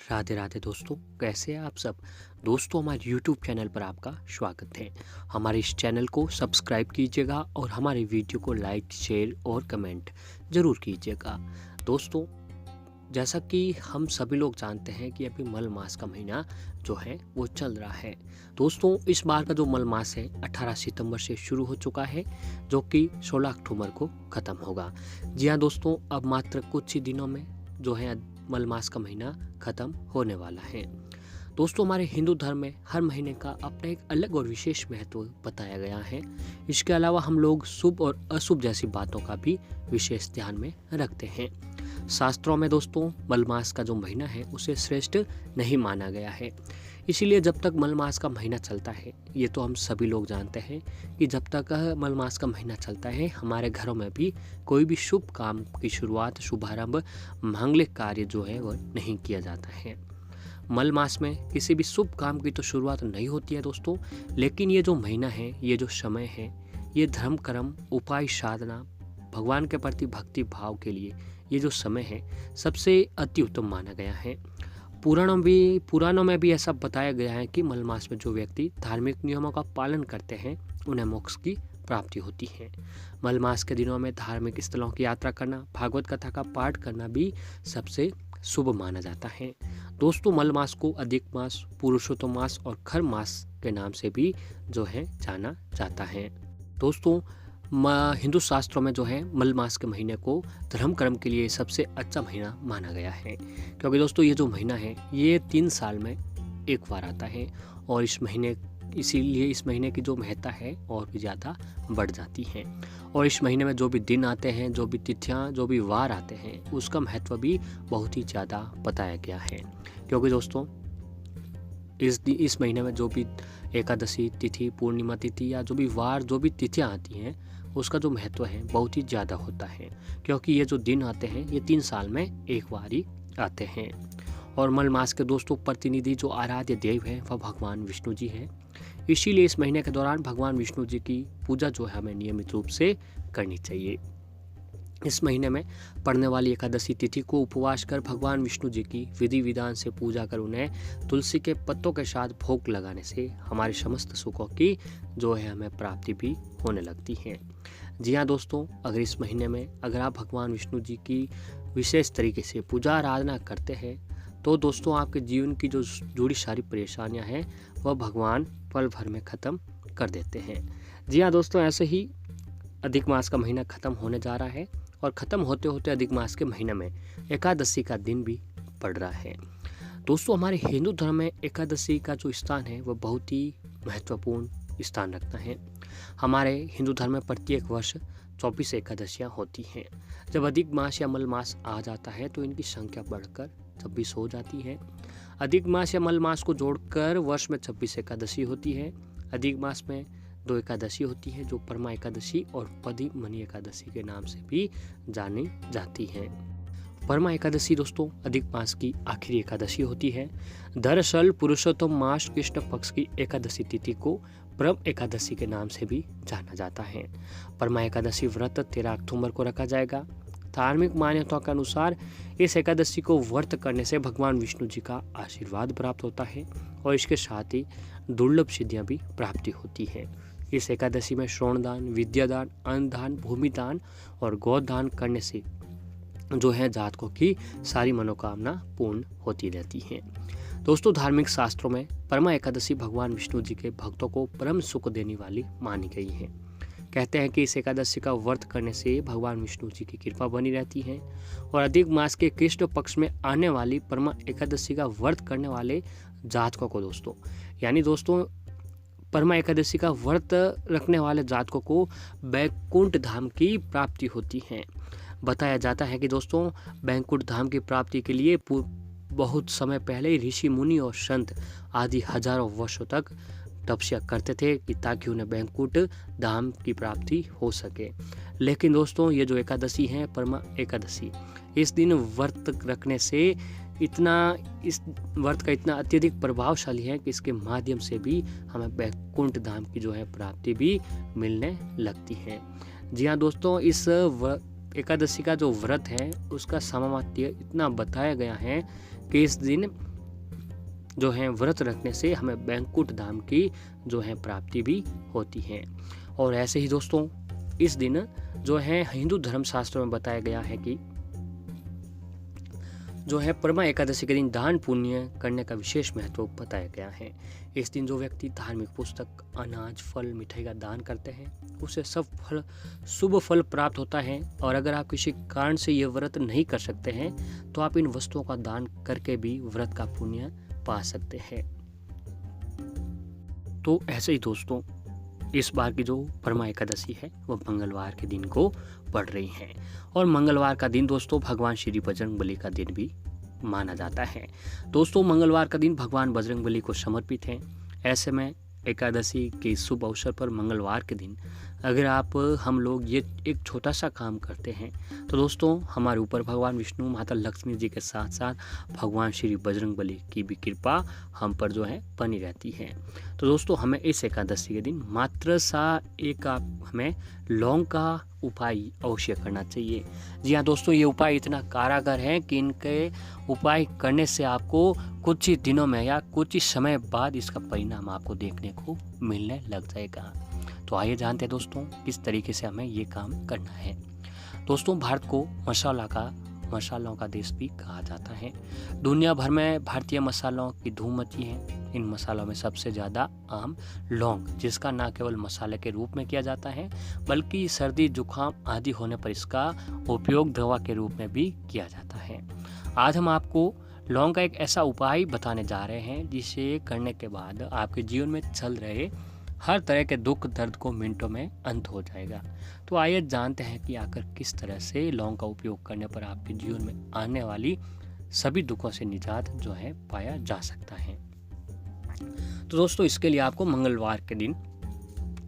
राधे राधे दोस्तों, कैसे हैं आप सब। दोस्तों, हमारे यूट्यूब चैनल पर आपका स्वागत है। हमारे इस चैनल को सब्सक्राइब कीजिएगा और हमारे वीडियो को लाइक, शेयर और कमेंट ज़रूर कीजिएगा। दोस्तों, जैसा कि हम सभी लोग जानते हैं कि अभी मल मास का महीना जो है वो चल रहा है। दोस्तों, इस बार का जो मल मास है 18 सितंबर से शुरू हो चुका है, जो कि 16 अक्टूबर को ख़त्म होगा। जी हाँ दोस्तों, अब मात्र कुछ ही दिनों में जो है मल मास का महीना ख़त्म होने वाला है। दोस्तों, हमारे हिंदू धर्म में हर महीने का अपना एक अलग और विशेष महत्व बताया गया है। इसके अलावा हम लोग शुभ और अशुभ जैसी बातों का भी विशेष ध्यान में रखते हैं। शास्त्रों में दोस्तों मल मास का जो महीना है उसे श्रेष्ठ नहीं माना गया है। इसीलिए जब तक मल मास का महीना चलता है, ये तो हम सभी लोग जानते हैं कि जब तक मल मास का महीना चलता है हमारे घरों में भी कोई भी शुभ काम की शुरुआत, शुभारंभ, मांगलिक कार्य जो है वह नहीं किया जाता है। मल मास में किसी भी शुभ काम की तो शुरुआत नहीं होती है दोस्तों, लेकिन ये जो महीना है, ये जो समय है, ये धर्म कर्म, उपाय, साधना, भगवान के प्रति भक्ति भाव के लिए ये जो समय है सबसे अति उत्तम माना गया है। पुराणों में भी ऐसा बताया गया है कि मल मास में जो व्यक्ति धार्मिक नियमों का पालन करते हैं उन्हें मोक्ष की प्राप्ति होती है। मल मास के दिनों में धार्मिक स्थलों की यात्रा करना, भागवत कथा का पाठ करना भी सबसे शुभ माना जाता है। दोस्तों, मल मास को अधिक मास, पुरुषोत्तम मास और खर मास के नाम से भी जो है जाना जाता है। दोस्तों, हिंदू शास्त्रों में जो है मल मास के महीने को धर्म कर्म के लिए सबसे अच्छा महीना माना गया है, क्योंकि दोस्तों ये जो महीना है ये 3 साल में एक बार आता है और इसीलिए इस महीने की जो महत्ता है और भी ज़्यादा बढ़ जाती है। और इस महीने में जो भी दिन आते हैं, जो भी तिथियाँ, जो भी वार आते हैं, उसका महत्व भी बहुत ही ज़्यादा बताया गया है। क्योंकि दोस्तों इस महीने में जो भी एकादशी तिथि, पूर्णिमा तिथि या जो भी वार, जो भी तिथियाँ आती हैं, उसका जो महत्व है बहुत ही ज़्यादा होता है, क्योंकि ये जो दिन आते हैं ये 3 साल में एक बार ही आते हैं। और मल मास के दोस्तों प्रतिनिधि जो आराध्य देव है वह भगवान विष्णु जी हैं। इसीलिए इस महीने के दौरान भगवान विष्णु जी की पूजा जो है हमें नियमित रूप से करनी चाहिए। इस महीने में पड़ने वाली एकादशी तिथि को उपवास कर भगवान विष्णु जी की विधि विधान से पूजा कर उन्हें तुलसी के पत्तों के साथ भोग लगाने से हमारे समस्त सुखों की जो है हमें प्राप्ति भी होने लगती है। जी हाँ दोस्तों, अगर इस महीने में अगर आप भगवान विष्णु जी की विशेष तरीके से पूजा आराधना करते हैं तो दोस्तों आपके जीवन की जो जुड़ी सारी परेशानियां हैं वह भगवान पल भर में ख़त्म कर देते हैं। जी हाँ दोस्तों, ऐसे ही अधिक मास का महीना ख़त्म होने जा रहा है और ख़त्म होते होते अधिक मास के महीने में एकादशी का दिन भी पड़ रहा है। दोस्तों, हमारे हिंदू धर्म में एकादशी का जो स्थान है वह बहुत ही महत्वपूर्ण स्थान रखता है। हमारे हिंदू धर्म में प्रत्येक वर्ष 24 एकादशियाँ होती हैं। जब अधिक मास या मल मास आ जाता है तो इनकी संख्या बढ़कर 26 हो जाती है। अधिक मास या मल मास को जोड़कर वर्ष में 26 एकादशी होती है। अधिक मास में 2 एकादशी होती है जो परमा एकादशी और पदी मनी एकादशी के नाम से भी जानी जाती है। परमा एकादशी दोस्तों अधिक मास की आखिरी एकादशी होती है। दरअसल पुरुषोत्तम मास कृष्ण पक्ष की एकादशी तिथि को परम एकादशी के नाम से भी जाना जाता है। परमा एकादशी व्रत 13 अक्टूबर को रखा जाएगा। धार्मिक मान्यताओं के अनुसार इस एकादशी को व्रत करने से भगवान विष्णु जी का आशीर्वाद प्राप्त होता है और इसके साथ ही दुर्लभ सिद्धियां भी प्राप्ति होती है। इस एकादशी में श्रवणदान, विद्यादान, अन्नदान, भूमिदान और गोदान करने से जो है जातकों की सारी मनोकामना पूर्ण होती रहती है। दोस्तों, धार्मिक शास्त्रों में परमा एकादशी भगवान विष्णु जी के भक्तों को परम सुख देने वाली मानी गई है। कहते हैं कि इस एकादशी का व्रत करने से भगवान विष्णु जी की कृपा बनी रहती है और अधिक मास के कृष्ण पक्ष में आने वाली परमा एकादशी का व्रत करने वाले जातकों को दोस्तों परमा एकादशी का व्रत रखने वाले जातकों को बैकुंठ धाम की प्राप्ति होती है। बताया जाता है कि दोस्तों बैकुंठ धाम की प्राप्ति के लिए बहुत समय पहले ऋषि मुनि और संत आदि हजारों वर्षों तक तपस्या करते थे कि ताकि उन्हें बैकुंठ धाम की प्राप्ति हो सके। लेकिन दोस्तों ये जो एकादशी है परमा एकादशी, इस दिन व्रत रखने से इस व्रत का इतना अत्यधिक प्रभावशाली है कि इसके माध्यम से भी हमें बैकुंठ धाम की जो है प्राप्ति भी मिलने लगती है। जी हाँ दोस्तों, इस एकादशी का जो व्रत है उसका सामर्थ्य इतना बताया गया है कि इस दिन जो है व्रत रखने से हमें बैंकुट धाम की जो है प्राप्ति भी होती है। और ऐसे ही दोस्तों इस दिन जो है हिंदू धर्म शास्त्रों में बताया गया है कि जो है परमा एकादशी के दिन दान पुण्य करने का विशेष महत्व बताया गया है। इस दिन जो व्यक्ति धार्मिक पुस्तक, अनाज, फल, मिठाई का दान करते हैं उसे सब शुभ फल प्राप्त होता है। और अगर आप किसी कारण से ये व्रत नहीं कर सकते हैं तो आप इन वस्तुओं का दान करके भी व्रत का पुण्य पा सकते हैं। तो ऐसे ही दोस्तों इस बार की जो परमा एकादशी है वो मंगलवार के दिन को पड़ रही है। और मंगलवार का दिन दोस्तों भगवान श्री बजरंगबली का दिन भी माना जाता है। दोस्तों मंगलवार का दिन भगवान बजरंगबली को समर्पित है। ऐसे में एकादशी के शुभ अवसर पर मंगलवार के दिन अगर हम लोग ये एक छोटा सा काम करते हैं तो दोस्तों हमारे ऊपर भगवान विष्णु, माता लक्ष्मी जी के साथ साथ भगवान श्री बजरंगबली की भी कृपा हम पर जो है बनी रहती है। तो दोस्तों हमें इस एकादशी के दिन मात्र एक हमें लौंग का उपाय अवश्य करना चाहिए। जी हाँ दोस्तों, ये उपाय इतना कारागर है कि इनके उपाय करने से आपको कुछ ही दिनों में या कुछ ही समय बाद इसका परिणाम आपको देखने को मिलने लग जाएगा। तो आइए जानते हैं दोस्तों किस तरीके से हमें ये काम करना है। दोस्तों भारत को मसालों का देश भी कहा जाता है। दुनिया भर में भारतीय मसालों की धूम मची है। इन मसालों में सबसे ज़्यादा आम लौंग, जिसका न केवल मसाले के रूप में किया जाता है बल्कि सर्दी जुकाम आदि होने पर इसका उपयोग दवा के रूप में भी किया जाता है। आज हम आपको लौंग का एक ऐसा उपाय बताने जा रहे हैं जिसे करने के बाद आपके जीवन में चल रहे हर तरह के दुख दर्द को मिनटों में अंत हो जाएगा। तो आइए जानते हैं कि आखिर किस तरह से लौंग का उपयोग करने पर आपके जीवन में आने वाली सभी दुखों से निजात जो है पाया जा सकता है। तो दोस्तों इसके लिए आपको मंगलवार के दिन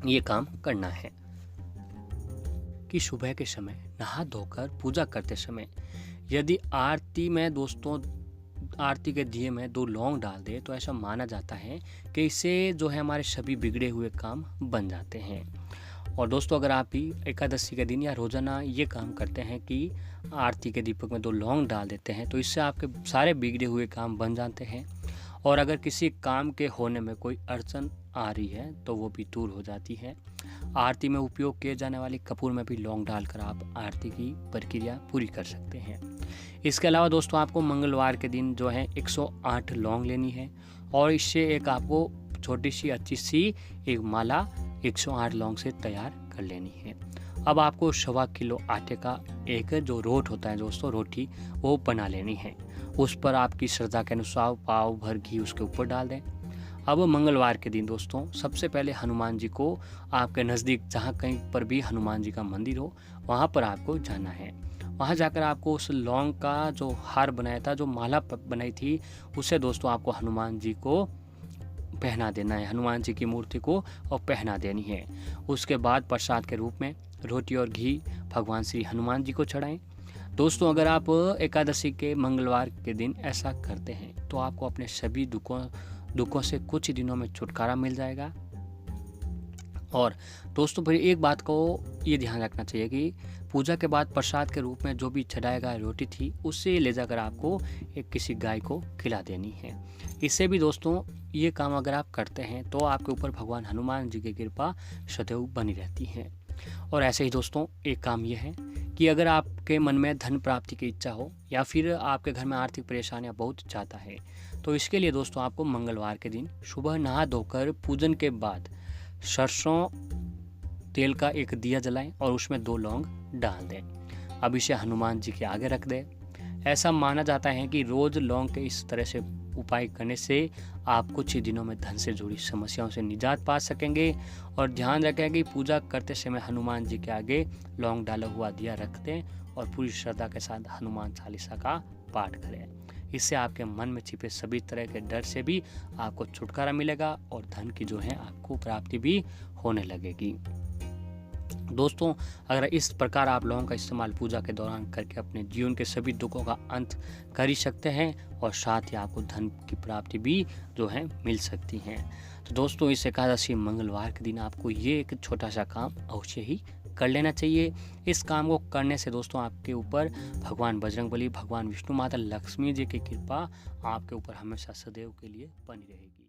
ये काम करना है कि सुबह के समय नहा धोकर पूजा करते समय यदि आरती के दिए में 2 लौंग डाल दे तो ऐसा माना जाता है कि इससे जो है हमारे सभी बिगड़े हुए काम बन जाते हैं। और दोस्तों अगर आप भी एकादशी के दिन या रोजाना ये काम करते हैं कि आरती के दीपक में 2 लौंग डाल देते हैं तो इससे आपके सारे बिगड़े हुए काम बन जाते हैं। और अगर किसी काम के होने में कोई अड़चन आ रही है तो वो भी दूर हो जाती है। आरती में उपयोग किए जाने वाले कपूर में भी लौंग डालकर आप आरती की प्रक्रिया पूरी कर सकते हैं। इसके अलावा दोस्तों आपको मंगलवार के दिन जो है 108 लौंग लेनी है और इससे एक आपको छोटी सी अच्छी सी एक माला 108 लौंग से तैयार कर लेनी है। अब आपको 1.25 किलो आटे का एक जो रोट होता है दोस्तों, रोटी, वो बना लेनी है। उस पर आपकी श्रद्धा के अनुसार पाव भर घी उसके ऊपर डाल दें। अब मंगलवार के दिन दोस्तों सबसे पहले हनुमान जी को आपके नज़दीक जहाँ कहीं पर भी हनुमान जी का मंदिर हो वहाँ पर आपको जाना है। वहाँ जाकर आपको उस लौंग का जो हार बनाया था, जो माला बनाई थी, उसे दोस्तों आपको हनुमान जी को पहना देना है, हनुमान जी की मूर्ति को और पहना देनी है। उसके बाद प्रसाद के रूप में रोटी और घी भगवान श्री हनुमान जी को चढ़ाएं। दोस्तों अगर आप एकादशी के मंगलवार के दिन ऐसा करते हैं तो आपको अपने सभी दुखों से कुछ ही दिनों में छुटकारा मिल जाएगा। और दोस्तों फिर एक बात को ये ध्यान रखना चाहिए कि पूजा के बाद प्रसाद के रूप में जो भी चढ़ाया गया रोटी थी उससे ले जाकर आपको किसी गाय को खिला देनी है। इससे भी दोस्तों ये काम अगर आप करते हैं तो आपके ऊपर भगवान हनुमान जी की कृपा सदैव बनी रहती है। और ऐसे ही दोस्तों एक काम यह है कि अगर आपके मन में धन प्राप्ति की इच्छा हो या फिर आपके घर में आर्थिक परेशानियां बहुत ज़्यादा है तो इसके लिए दोस्तों आपको मंगलवार के दिन सुबह नहा धोकर पूजन के बाद सरसों तेल का एक दिया जलाएं और उसमें 2 लौंग डाल दें। अब इसे हनुमान जी के आगे रख दें। ऐसा माना जाता है कि रोज़ लौंग के इस तरह से उपाय करने से आप कुछ ही दिनों में धन से जुड़ी समस्याओं से निजात पा सकेंगे। और ध्यान रखें कि पूजा करते समय हनुमान जी के आगे लौंग डाला हुआ दिया रख दें और पूरी श्रद्धा के साथ हनुमान चालीसा का पाठ करें। इससे आपके मन में छिपे सभी तरह के डर से भी आपको छुटकारा मिलेगा और धन की जो है आपको प्राप्ति भी होने लगेगी। दोस्तों अगर इस प्रकार आप लोगों का इस्तेमाल पूजा के दौरान करके अपने जीवन के सभी दुखों का अंत कर ही सकते हैं और साथ ही आपको धन की प्राप्ति भी जो है मिल सकती है। तो दोस्तों इस एकादशी मंगलवार के दिन आपको ये एक छोटा सा काम अवश्य ही कर लेना चाहिए। इस काम को करने से दोस्तों आपके ऊपर भगवान बजरंगबली, भगवान विष्णु, माता लक्ष्मी जी की कृपा आपके ऊपर हमेशा सदैव के लिए बनी रहेगी।